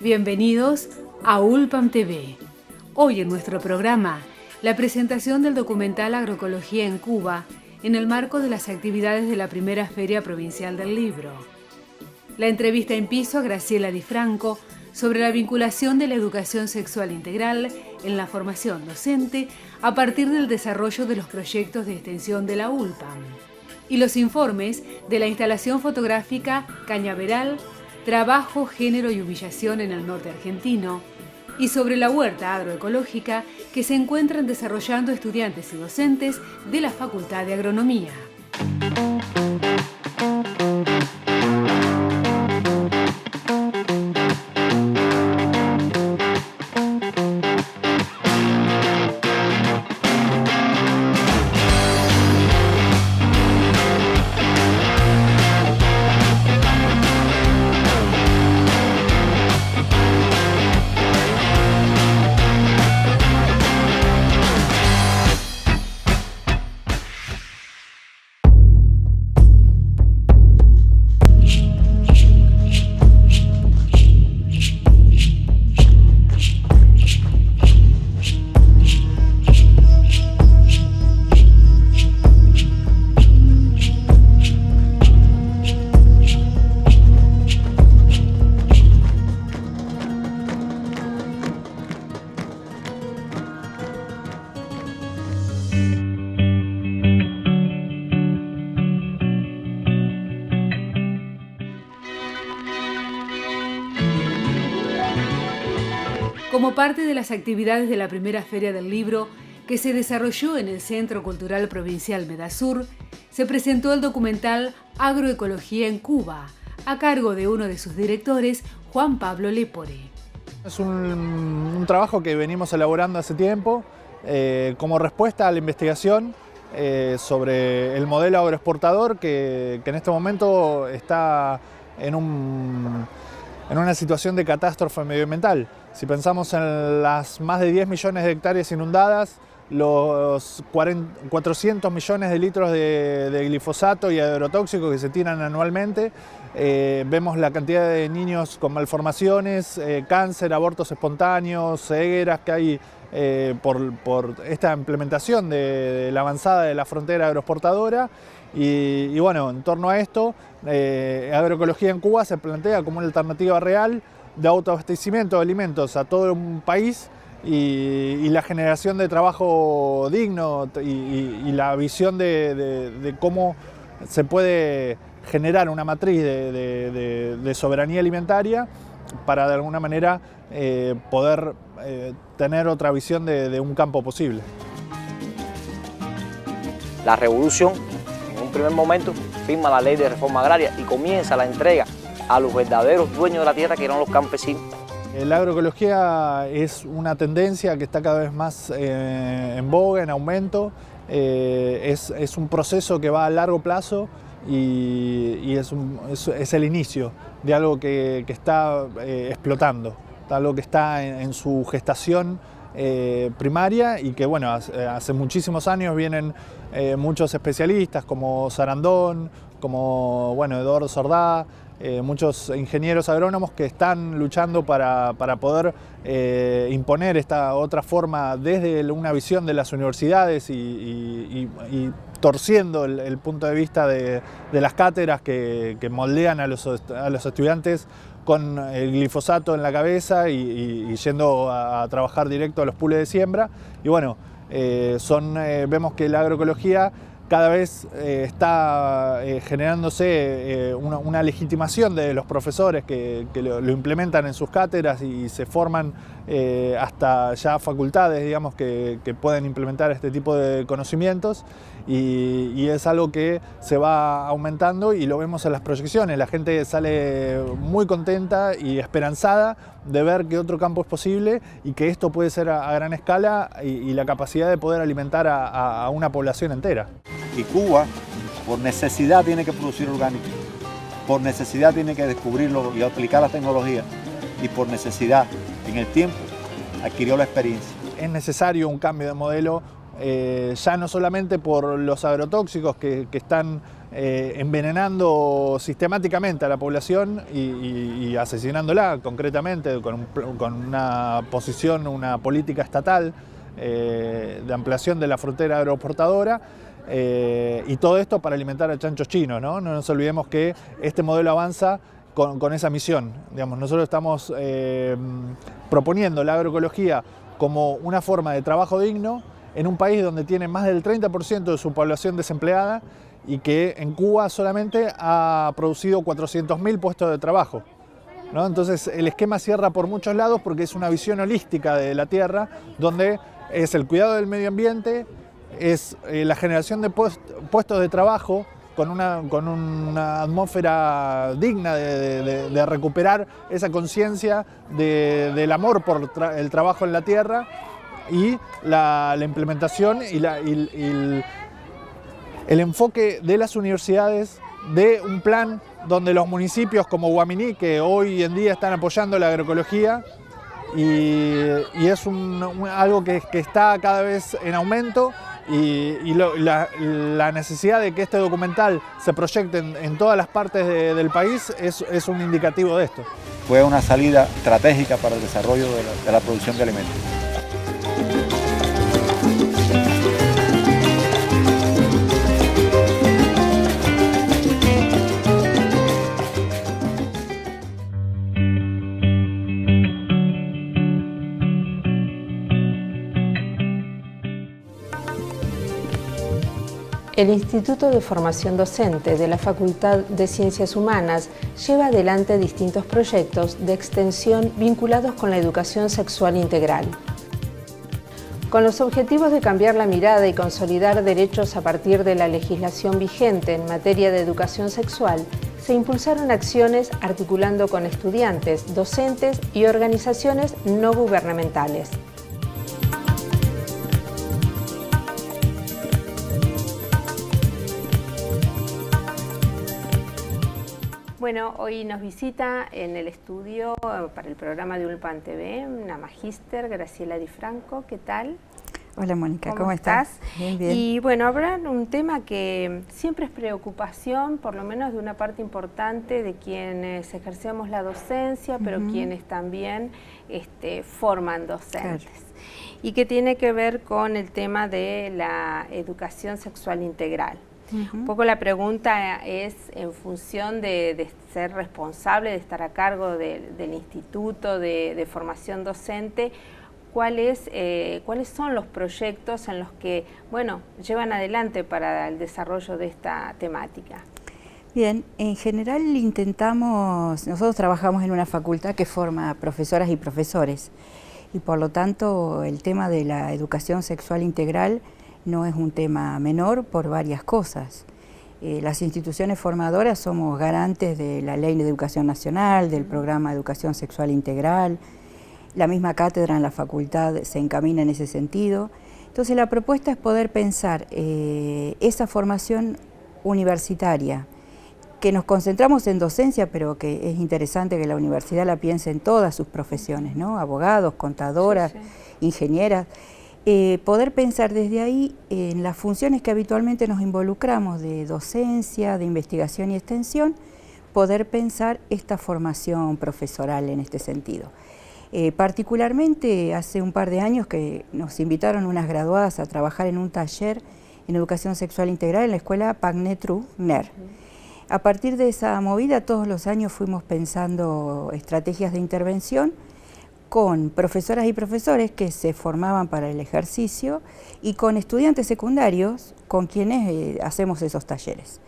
Bienvenidos a ULPAM TV. Hoy en nuestro programa, la presentación del documental Agroecología en Cuba en el marco de las actividades de la primera Feria Provincial del Libro. La entrevista en piso a Graciela Di Franco sobre la vinculación de la educación sexual integral en la formación docente a partir del desarrollo de los proyectos de extensión de la ULPAM. Y los informes de la instalación fotográfica Cañaveral, Trabajo, Género y Humillación en el Norte Argentino, y sobre la huerta agroecológica que se encuentran desarrollando estudiantes y docentes de la Facultad de Agronomía. Como parte de las actividades de la primera Feria del Libro, que se desarrolló en el Centro Cultural Provincial Medasur, se presentó el documental Agroecología en Cuba, a cargo de uno de sus directores, Juan Pablo Lepore. Es un trabajo que venimos elaborando hace tiempo como respuesta a la investigación sobre el modelo agroexportador que en este momento está en una situación de catástrofe medioambiental. Si pensamos en las más de 10 millones de hectáreas inundadas, los 400 millones de litros de glifosato y agrotóxicos que se tiran anualmente, vemos la cantidad de niños con malformaciones, cáncer, abortos espontáneos, cegueras que hay por esta implementación de la avanzada de la frontera agroexportadora. Y bueno, en torno a esto, Agroecología en Cuba se plantea como una alternativa real de autoabastecimiento de alimentos a todo un país y la generación de trabajo digno y la visión de cómo se puede generar una matriz de soberanía alimentaria para de alguna manera poder tener otra visión de un campo posible. La revolución, en un primer momento, firma la ley de reforma agraria y comienza la entrega a los verdaderos dueños de la tierra, que eran los campesinos. La agroecología es una tendencia que está cada vez más en boga, en aumento. Es un proceso que va a largo plazo y es el inicio de algo que está explotando, algo que está en su gestación primaria y que bueno, hace muchísimos años vienen muchos especialistas como Sarandón, como bueno, Eduardo Sordá, muchos ingenieros agrónomos que están luchando para poder imponer esta otra forma desde una visión de las universidades y torciendo el punto de vista de las cátedras que moldean a los estudiantes con el glifosato en la cabeza y yendo a trabajar directo a los pools de siembra. Y bueno, vemos que la agroecología cada vez está generándose una legitimación de los profesores que lo implementan en sus cátedras y se forman hasta ya facultades, digamos, que pueden implementar este tipo de conocimientos y es algo que se va aumentando y lo vemos en las proyecciones. La gente sale muy contenta y esperanzada de ver que otro campo es posible y que esto puede ser a gran escala y la capacidad de poder alimentar a una población entera. Y Cuba, por necesidad, tiene que producir orgánico, por necesidad tiene que descubrirlo y aplicar la tecnología, y por necesidad, en el tiempo, adquirió la experiencia. Es necesario un cambio de modelo, ya no solamente por los agrotóxicos que están envenenando sistemáticamente a la población y asesinándola concretamente con una posición, una política estatal de ampliación de la frontera agroexportadora, y todo esto para alimentar a chanchos chinos, ¿no? No nos olvidemos que este modelo avanza con esa misión. Digamos, nosotros estamos proponiendo la agroecología como una forma de trabajo digno en un país donde tiene más del 30% de su población desempleada y que en Cuba solamente ha producido 400.000 puestos de trabajo, ¿no? Entonces el esquema cierra por muchos lados porque es una visión holística de la tierra, donde es el cuidado del medio ambiente, es la generación de puestos de trabajo con una atmósfera digna de recuperar esa conciencia del amor por el trabajo en la tierra, y la implementación y el enfoque de las universidades de un plan donde los municipios como Guaminí, que hoy en día están apoyando la agroecología, y es algo que está cada vez en aumento, y la necesidad de que este documental se proyecte en todas las partes del país es un indicativo de esto. Fue una salida estratégica para el desarrollo de la producción de alimentos. El Instituto de Formación Docente de la Facultad de Ciencias Humanas lleva adelante distintos proyectos de extensión vinculados con la educación sexual integral. Con los objetivos de cambiar la mirada y consolidar derechos a partir de la legislación vigente en materia de educación sexual, se impulsaron acciones articulando con estudiantes, docentes y organizaciones no gubernamentales. Bueno, hoy nos visita en el estudio para el programa de Ulpan TV una magíster, Graciela Di Franco. ¿Qué tal? Hola Mónica, ¿cómo estás? Bien, bien. Y bueno, habrá un tema que siempre es preocupación, por lo menos de una parte importante de quienes ejercemos la docencia, pero quienes también forman docentes. Claro. Y que tiene que ver con el tema de la educación sexual integral. Un poco la pregunta es en función de ser responsable, de estar a cargo del Instituto de Formación Docente, ¿cuáles son los proyectos en los que, bueno, llevan adelante para el desarrollo de esta temática? Bien, en general nosotros trabajamos en una facultad que forma profesoras y profesores, y por lo tanto el tema de la educación sexual integral no es un tema menor por varias cosas. Las instituciones formadoras somos garantes de la Ley de Educación Nacional, del Programa de Educación Sexual Integral, la misma cátedra en la facultad se encamina en ese sentido. Entonces la propuesta es poder pensar esa formación universitaria, que nos concentramos en docencia, pero que es interesante que la universidad la piense en todas sus profesiones, ¿no? Abogados, contadoras, ingenieras. Poder pensar desde ahí en las funciones que habitualmente nos involucramos de docencia, de investigación y extensión, poder pensar esta formación profesoral en este sentido. Particularmente hace un par de años que nos invitaron unas graduadas a trabajar en un taller en educación sexual integral en la escuela Pagnetru NER. A partir de esa movida todos los años fuimos pensando estrategias de intervención con profesoras y profesores que se formaban para el ejercicio y con estudiantes secundarios con quienes hacemos esos talleres.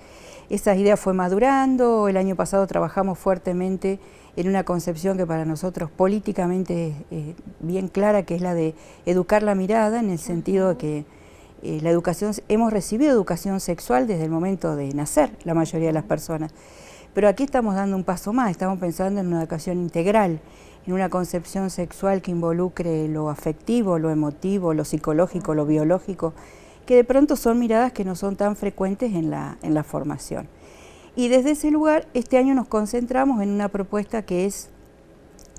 Esa idea fue madurando, el año pasado trabajamos fuertemente en una concepción que para nosotros políticamente es bien clara, que es la de educar la mirada, en el sentido de que la educación, hemos recibido educación sexual desde el momento de nacer, la mayoría de las personas, pero aquí estamos dando un paso más, estamos pensando en una educación integral, en una concepción sexual que involucre lo afectivo, lo emotivo, lo psicológico, lo biológico, que de pronto son miradas que no son tan frecuentes en la formación. Y desde ese lugar, este año nos concentramos en una propuesta que es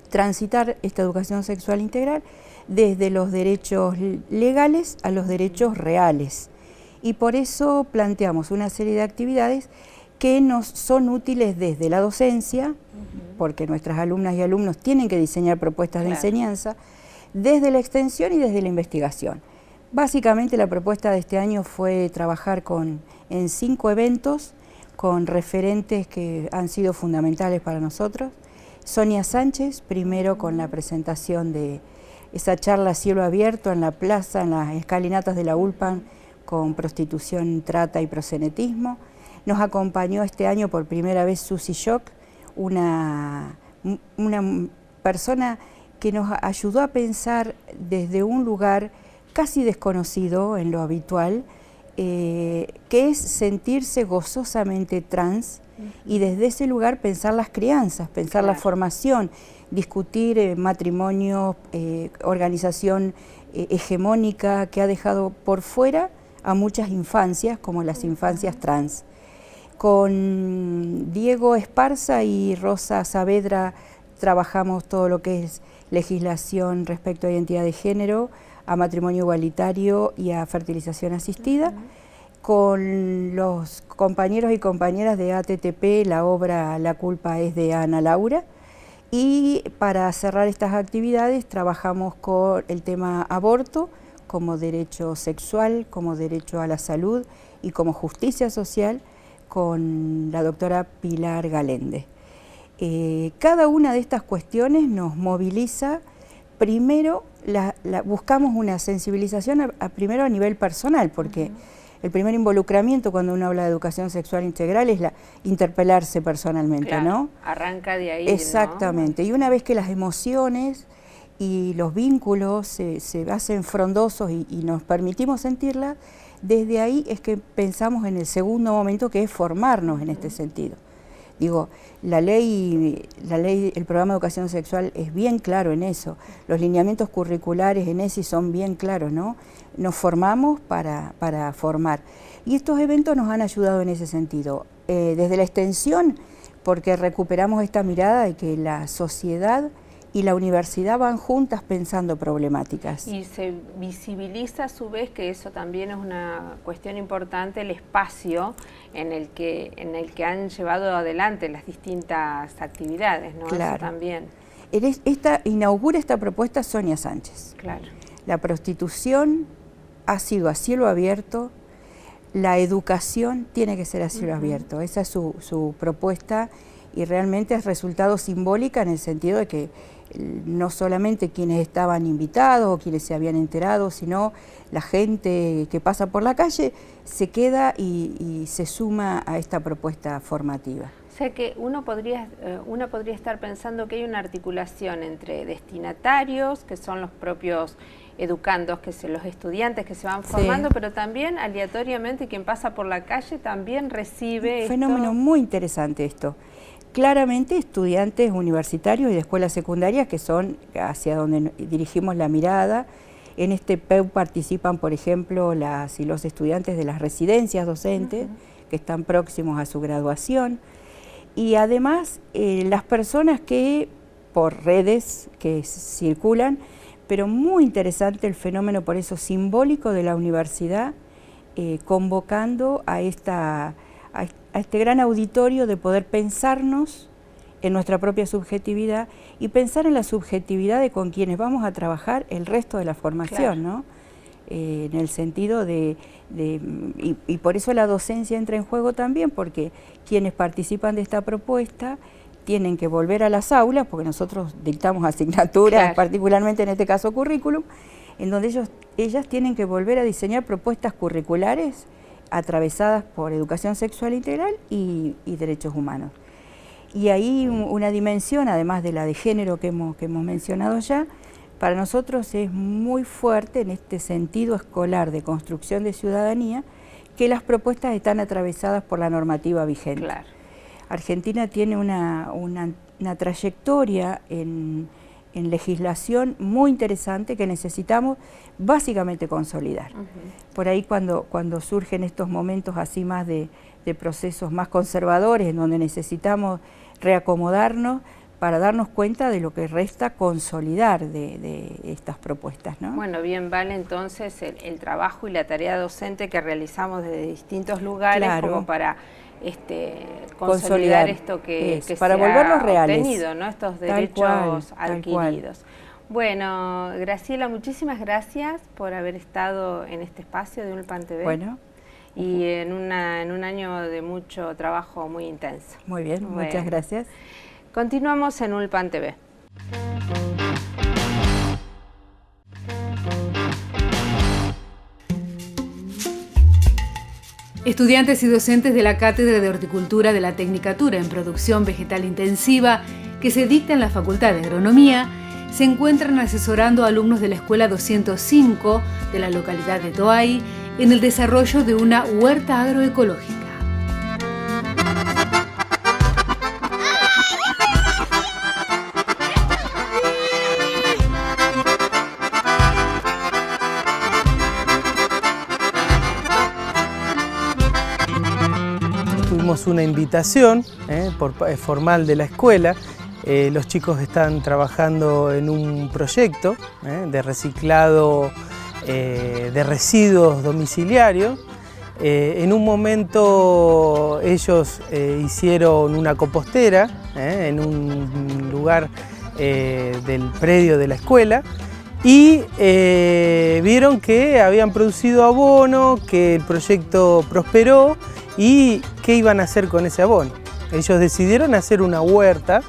transitar esta educación sexual integral desde los derechos legales a los derechos reales. y por eso planteamos una serie de actividades que nos son útiles desde la docencia, porque nuestras alumnas y alumnos tienen que diseñar propuestas de enseñanza, desde la extensión y desde la investigación. Básicamente la propuesta de este año fue trabajar en 5 eventos con referentes que han sido fundamentales para nosotros. Sonia Sánchez, primero con la presentación de esa charla a cielo abierto en la plaza, en las escalinatas de la ULPAM, con prostitución, trata y proxenetismo. Nos acompañó este año por primera vez Susi Shock, una persona que nos ayudó a pensar desde un lugar casi desconocido en lo habitual, que es sentirse gozosamente trans y desde ese lugar pensar las crianzas, pensar la formación, discutir matrimonio, organización hegemónica que ha dejado por fuera a muchas infancias, como las infancias trans. Con Diego Esparza y Rosa Saavedra trabajamos todo lo que es legislación respecto a identidad de género, a matrimonio igualitario y a fertilización asistida. Con los compañeros y compañeras de ATTP, la obra La culpa es de Ana Laura. Y para cerrar estas actividades trabajamos con el tema aborto como derecho sexual, como derecho a la salud y como justicia social, con la doctora Pilar Galende. Cada una de estas cuestiones nos moviliza. Primero, buscamos una sensibilización primero a nivel personal, porque el primer involucramiento cuando uno habla de educación sexual integral es interpelarse personalmente, claro, ¿no? Arranca de ahí, exactamente, ¿no? Y una vez que las emociones y los vínculos se hacen frondosos y nos permitimos sentirlas, desde ahí es que pensamos en el segundo momento, que es formarnos en este sentido. Digo, la ley, el programa de educación sexual es bien claro en eso, los lineamientos curriculares en ESI son bien claros, ¿no? Nos formamos para formar. Y estos eventos nos han ayudado en ese sentido. Desde la extensión, porque recuperamos esta mirada de que la sociedad y la universidad van juntas pensando problemáticas. Y se visibiliza a su vez, que eso también es una cuestión importante, el espacio en el que han llevado adelante las distintas actividades, ¿no? Claro. Eso también. Inaugura esta propuesta Sonia Sánchez. Claro. La prostitución ha sido a cielo abierto, la educación tiene que ser a cielo abierto. Esa es su propuesta y realmente es resultado simbólica en el sentido de que no solamente quienes estaban invitados o quienes se habían enterado, sino la gente que pasa por la calle se queda y se suma a esta propuesta formativa. O sea que uno podría estar pensando que hay una articulación entre destinatarios, que son los propios educandos, los estudiantes que se van formando, pero también aleatoriamente quien pasa por la calle también recibe un fenómeno muy interesante esto. Claramente estudiantes universitarios y de escuelas secundarias, que son hacia donde dirigimos la mirada. En este PEU participan, por ejemplo, las y los estudiantes de las residencias docentes, que están próximos a su graduación. Y además las personas que por redes que circulan, pero muy interesante el fenómeno por eso simbólico de la universidad, convocando a este gran auditorio de poder pensarnos en nuestra propia subjetividad y pensar en la subjetividad de con quienes vamos a trabajar el resto de la formación, claro, ¿no? En el sentido y por eso la docencia entra en juego también, porque quienes participan de esta propuesta tienen que volver a las aulas, porque nosotros dictamos asignaturas, claro, particularmente en este caso currículum, en donde ellas tienen que volver a diseñar propuestas curriculares atravesadas por educación sexual integral y derechos humanos. Y ahí una dimensión, además de la de género que hemos mencionado ya, para nosotros es muy fuerte en este sentido escolar de construcción de ciudadanía, que las propuestas están atravesadas por la normativa vigente. Claro. Argentina tiene una trayectoria en legislación muy interesante que necesitamos básicamente consolidar. Por ahí cuando surgen estos momentos así más de procesos más conservadores, en donde necesitamos reacomodarnos, para darnos cuenta de lo que resta consolidar de estas propuestas, ¿no? Bueno, bien vale entonces el trabajo y la tarea docente que realizamos desde distintos lugares, claro, como para consolidar esto que para se volverlos ha reales, obtenido, ¿no? Estos derechos adquiridos. Bueno, Graciela, muchísimas gracias por haber estado en este espacio de Ulpan TV. Bueno. Y en un año de mucho trabajo muy intenso. Muy bien, bueno, muchas gracias. Continuamos en Ulpan TV. Estudiantes y docentes de la Cátedra de Horticultura de la Tecnicatura en Producción Vegetal Intensiva, que se dicta en la Facultad de Agronomía, se encuentran asesorando a alumnos de la Escuela 205 de la localidad de Toay en el desarrollo de una huerta agroecológica. Tuvimos una invitación formal de la escuela. Los chicos están trabajando en un proyecto de reciclado de residuos domiciliarios. En un momento ellos hicieron una compostera en un lugar del predio de la escuela y vieron que habían producido abono, que el proyecto prosperó y qué iban a hacer con ese abono. Ellos decidieron hacer una huerta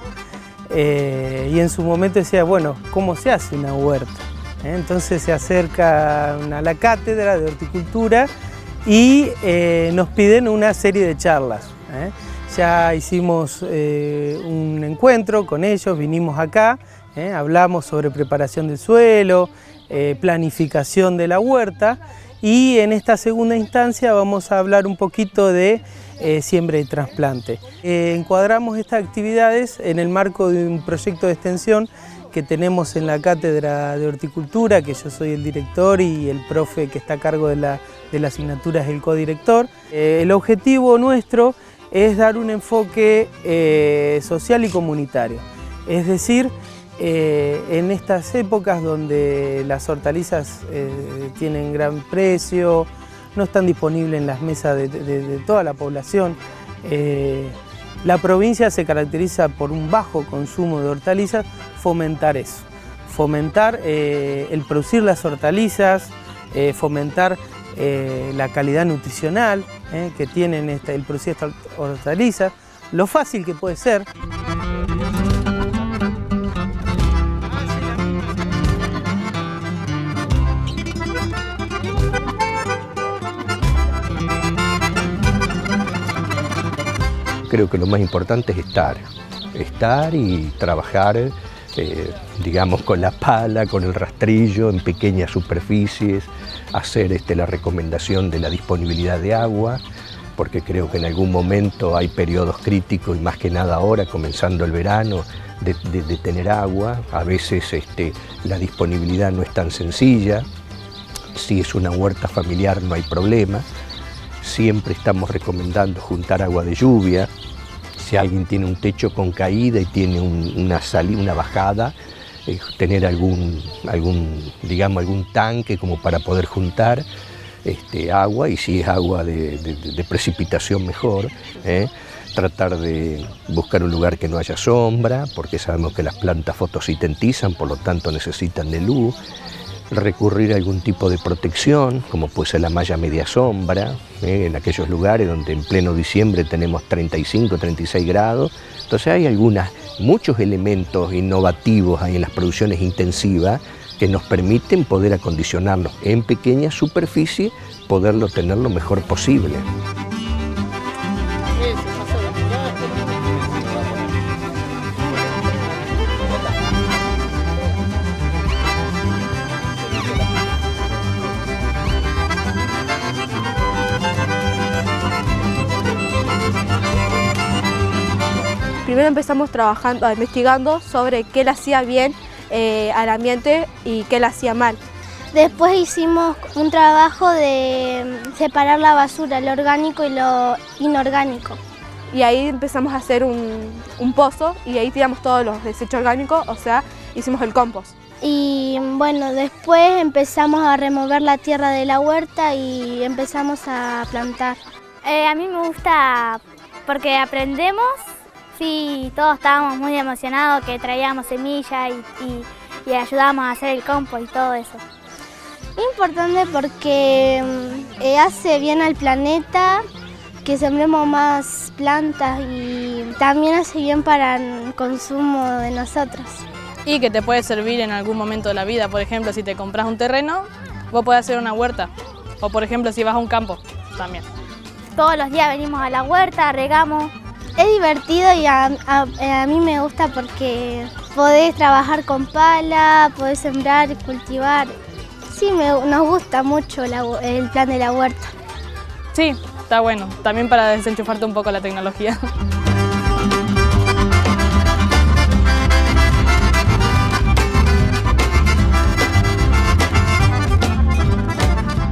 y en su momento decía, bueno, ¿cómo se hace una huerta? Entonces se acercan a la Cátedra de Horticultura y nos piden una serie de charlas. Ya hicimos un encuentro con ellos, vinimos acá, hablamos sobre preparación del suelo, planificación de la huerta y en esta segunda instancia vamos a hablar un poquito de siembra y trasplante. Encuadramos estas actividades en el marco de un proyecto de extensión que tenemos en la Cátedra de Horticultura, que yo soy el director y el profe que está a cargo de la asignatura es el codirector. El objetivo nuestro es dar un enfoque social y comunitario, es decir, en estas épocas donde las hortalizas tienen gran precio, no están disponibles en las mesas de toda la población, la provincia se caracteriza por un bajo consumo de hortalizas, fomentar eso, fomentar el producir las hortalizas, fomentar la calidad nutricional que tienen el producir estas hortalizas, lo fácil que puede ser. Creo que lo más importante es estar y trabajar, digamos, con la pala, con el rastrillo, en pequeñas superficies, hacer la recomendación de la disponibilidad de agua, porque creo que en algún momento hay periodos críticos, y más que nada ahora, comenzando el verano, de tener agua. A veces la disponibilidad no es tan sencilla. Si es una huerta familiar no hay problema. Siempre estamos recomendando juntar agua de lluvia. Si alguien tiene un techo con caída y tiene una bajada, tener algún tanque como para poder juntar agua, y si es agua de precipitación mejor. Tratar de buscar un lugar que no haya sombra, porque sabemos que las plantas fotosintetizan, por lo tanto necesitan de luz. Recurrir a algún tipo de protección, como puede ser la malla media sombra, en aquellos lugares donde en pleno diciembre tenemos 35, 36 grados. Entonces hay muchos elementos innovativos ahí en las producciones intensivas que nos permiten poder acondicionarnos en pequeña superficie, poderlo tener lo mejor posible. Primero empezamos investigando sobre qué le hacía bien al ambiente y qué le hacía mal. Después hicimos un trabajo de separar la basura, lo orgánico y lo inorgánico. y ahí empezamos a hacer un pozo y ahí tiramos todos los desechos orgánicos, o sea, hicimos el compost. Y bueno, después empezamos a remover la tierra de la huerta y empezamos a plantar. A mí me gusta porque aprendemos, sí, todos estábamos muy emocionados que traíamos semillas y ayudábamos a hacer el compost y todo eso. Importante porque hace bien al planeta, que sembremos más plantas y también hace bien para el consumo de nosotros. Y que te puede servir en algún momento de la vida, por ejemplo, si te compras un terreno, vos podés hacer una huerta, o por ejemplo, si vas a un campo, también. Todos los días venimos a la huerta, regamos. Es divertido y a mí me gusta porque podés trabajar con pala, podés sembrar y cultivar. Sí, nos gusta mucho el plan de la huerta. Sí, está bueno, también para desenchufarte un poco la tecnología.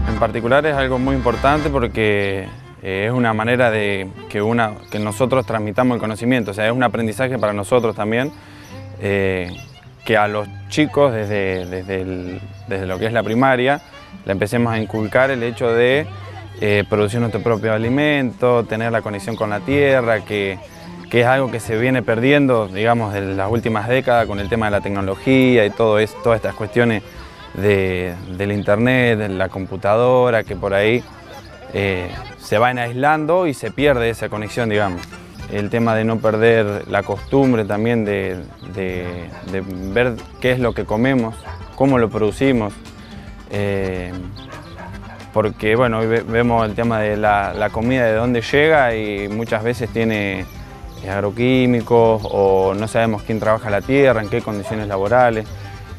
En particular es algo muy importante porque es una manera de que nosotros transmitamos el conocimiento, o sea, es un aprendizaje para nosotros también, que a los chicos desde lo que es la primaria le empecemos a inculcar el hecho de producir nuestro propio alimento, tener la conexión con la tierra, que es algo que se viene perdiendo, digamos, de las últimas décadas con el tema de la tecnología y todas estas cuestiones del internet, de la computadora, que por ahí se van aislando y se pierde esa conexión, digamos. El tema de no perder la costumbre también de ver qué es lo que comemos, cómo lo producimos, porque bueno, hoy vemos el tema de la comida, de dónde llega, y muchas veces tiene agroquímicos o no sabemos quién trabaja la tierra, en qué condiciones laborales.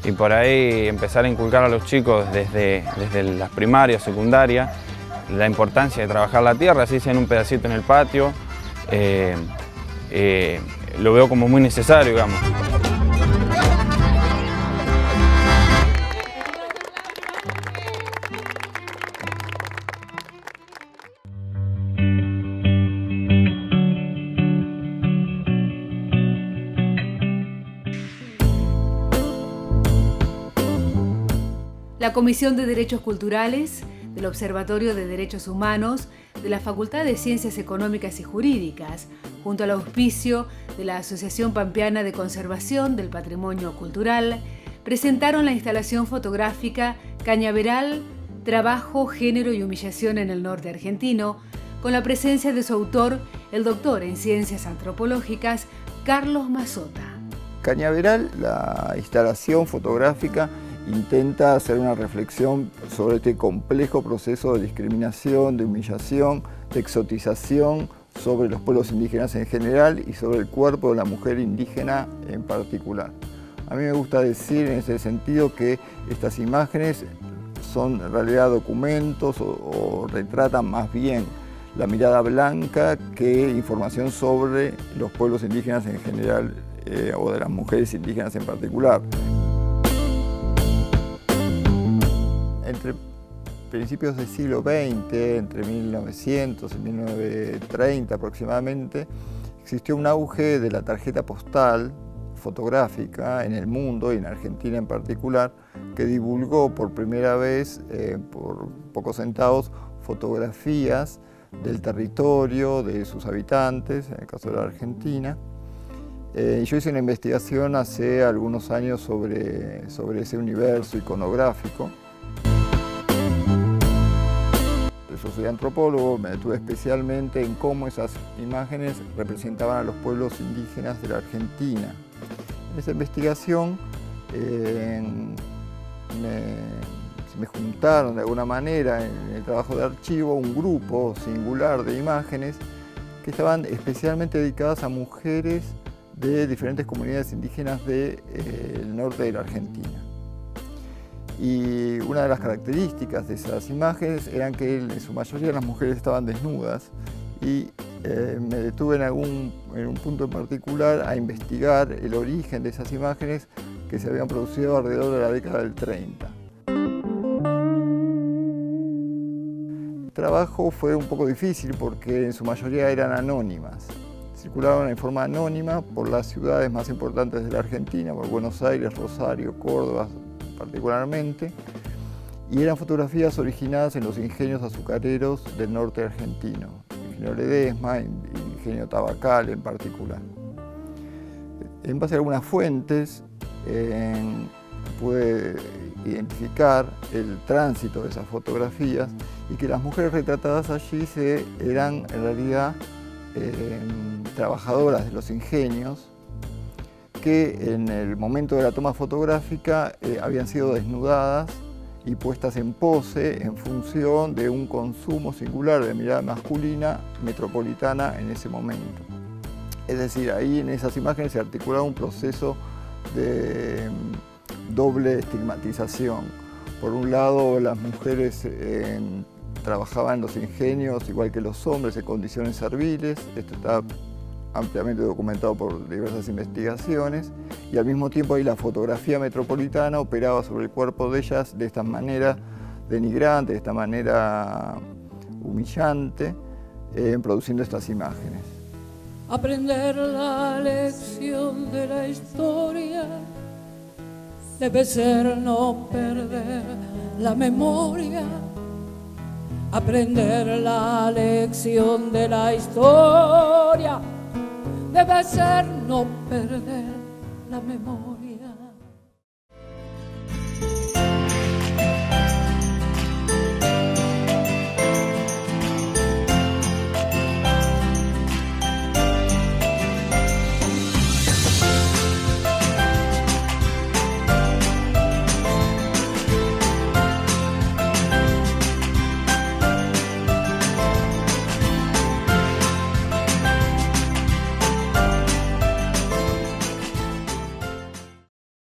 Y por ahí empezar a inculcar a los chicos desde las primarias, secundarias, la importancia de trabajar la tierra, así sea en un pedacito en el patio, lo veo como muy necesario, digamos. La Comisión de Derechos Culturales, del Observatorio de Derechos Humanos, de la Facultad de Ciencias Económicas y Jurídicas, junto al auspicio de la Asociación Pampeana de Conservación del Patrimonio Cultural, presentaron la instalación fotográfica Cañaveral, Trabajo, Género y Humillación en el Norte Argentino, con la presencia de su autor, el doctor en Ciencias Antropológicas, Carlos Mazota. Cañaveral, la instalación fotográfica, intenta hacer una reflexión sobre este complejo proceso de discriminación, de humillación, de exotización sobre los pueblos indígenas en general y sobre el cuerpo de la mujer indígena en particular. A mí me gusta decir en ese sentido que estas imágenes son en realidad documentos o retratan más bien la mirada blanca que información sobre los pueblos indígenas en general o de las mujeres indígenas en particular. Entre principios del siglo XX, entre 1900 y 1930 aproximadamente, existió un auge de la tarjeta postal fotográfica en el mundo y en Argentina en particular, que divulgó por primera vez, por pocos centavos, fotografías del territorio, de sus habitantes, en el caso de la Argentina. Yo hice una investigación hace algunos años sobre ese universo iconográfico. Yo soy antropólogo, me detuve especialmente en cómo esas imágenes representaban a los pueblos indígenas de la Argentina. En esa investigación se me juntaron de alguna manera en el trabajo de archivo un grupo singular de imágenes que estaban especialmente dedicadas a mujeres de diferentes comunidades indígenas del norte de la Argentina. Y una de las características de esas imágenes eran que en su mayoría las mujeres estaban desnudas y me detuve en un punto en particular a investigar el origen de esas imágenes que se habían producido alrededor de la década del 30. El trabajo fue un poco difícil porque en su mayoría eran anónimas. circulaban en forma anónima por las ciudades más importantes de la Argentina, por Buenos Aires, Rosario, Córdoba particularmente, y eran fotografías originadas en los ingenios azucareros del norte argentino, el ingenio Ledesma y el ingenio Tabacal en particular. En base a algunas fuentes pude identificar el tránsito de esas fotografías y que las mujeres retratadas allí eran en realidad trabajadoras de los ingenios que en el momento de la toma fotográfica habían sido desnudadas y puestas en pose en función de un consumo singular de mirada masculina metropolitana en ese momento. Es decir, ahí en esas imágenes se articulaba un proceso de doble estigmatización. Por un lado, las mujeres trabajaban en los ingenios igual que los hombres en condiciones serviles. Esto está ampliamente documentado por diversas investigaciones, y al mismo tiempo ahí la fotografía metropolitana operaba sobre el cuerpo de ellas de esta manera denigrante, de esta manera humillante, produciendo estas imágenes. Aprender la lección de la historia debe ser no perder la memoria. Aprender la lección de la historia debe ser no perder la memoria.